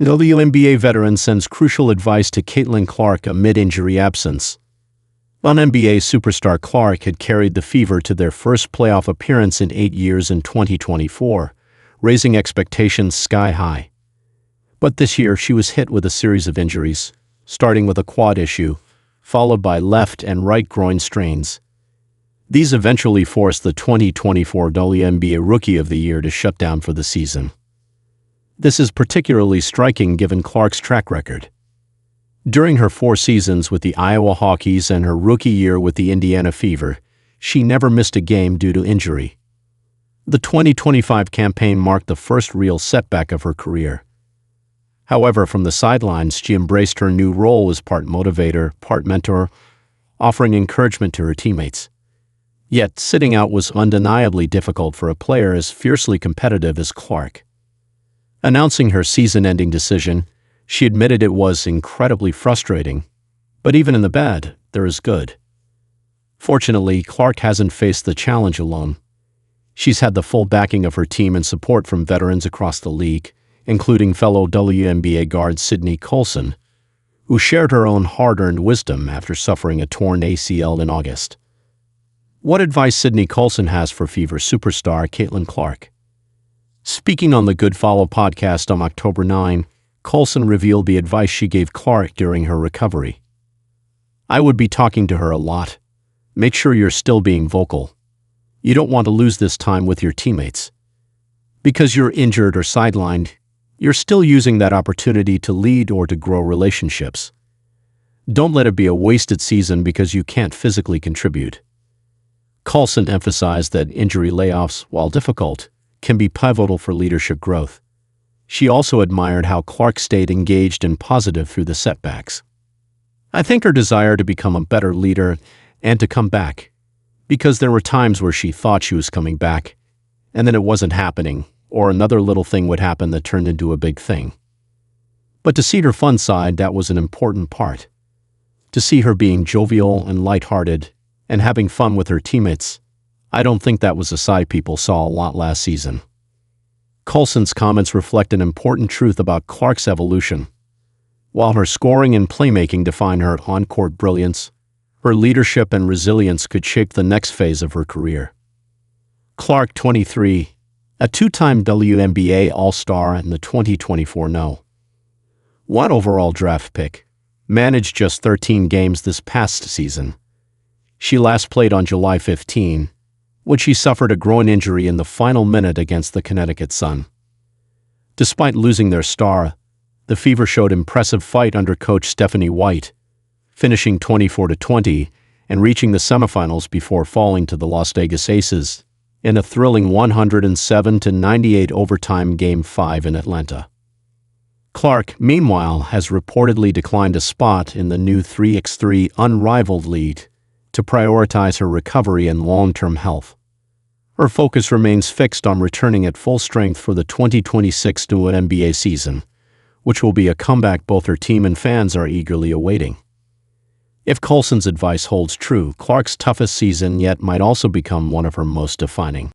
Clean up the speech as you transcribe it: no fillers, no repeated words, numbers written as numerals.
WNBA veteran sends crucial advice to Clark amid injury absence. WNBA Superstar Clark had carried the Fever to their first playoff appearance in 8 years in 2024, raising expectations sky high. But this year she was hit with a series of injuries, starting with a quad issue, followed by left and right groin strains. These eventually forced the 2024 WNBA Rookie of the Year to shut down for the season. This is particularly striking given Clark's track record. During her 4 seasons with the Iowa Hawkeyes and her rookie year with the Indiana Fever, she never missed a game due to injury. The 2025 campaign marked the first real setback of her career. However, from the sidelines, she embraced her new role as part motivator, part mentor, offering encouragement to her teammates. Yet, sitting out was undeniably difficult for a player as fiercely competitive as Clark. Announcing her season-ending decision, she admitted it was incredibly frustrating, but even in the bad, there is good. Fortunately, Clark hasn't faced the challenge alone. She's had the full backing of her team and support from veterans across the league, including fellow WNBA guard Sydney Colson, who shared her own hard-earned wisdom after suffering a torn ACL in August. What advice Sydney Colson has for Fever superstar Clark? Speaking on the Good Follow podcast on October 9, Colson revealed the advice she gave Clark during her recovery. "I would be talking to her a lot. Make sure you're still being vocal. You don't want to lose this time with your teammates. Because you're injured or sidelined, you're still using that opportunity to lead or to grow relationships. Don't let it be a wasted season because you can't physically contribute." Colson emphasized that injury layoffs, while difficult, can be pivotal for leadership growth. She also admired how Clark stayed engaged and positive through the setbacks. "I think her desire to become a better leader and to come back, because there were times where she thought she was coming back, and then it wasn't happening, or another little thing would happen that turned into a big thing. But to see her fun side, that was an important part. To see her being jovial and lighthearted and having fun with her teammates, I don't think that was a side people saw a lot last season." Colson's comments reflect an important truth about Clark's evolution. While her scoring and playmaking define her on-court brilliance, her leadership and resilience could shape the next phase of her career. Clark, 23, a 2-time WNBA All-Star and the 2024 #1 overall draft pick, managed just 13 games this past season. She last played on July 15, when she suffered a groin injury in the final minute against the Connecticut Sun. Despite losing their star, the Fever showed impressive fight under coach Stephanie White, finishing 24-20 and reaching the semifinals before falling to the Las Vegas Aces in a thrilling 107-98 overtime Game 5 in Atlanta. Clark, meanwhile, has reportedly declined a spot in the new 3x3 Unrivaled League to prioritize her recovery and long-term health. Her focus remains fixed on returning at full strength for the 2026 WNBA season, which will be a comeback both her team and fans are eagerly awaiting. If Colson's advice holds true, Clark's toughest season yet might also become one of her most defining.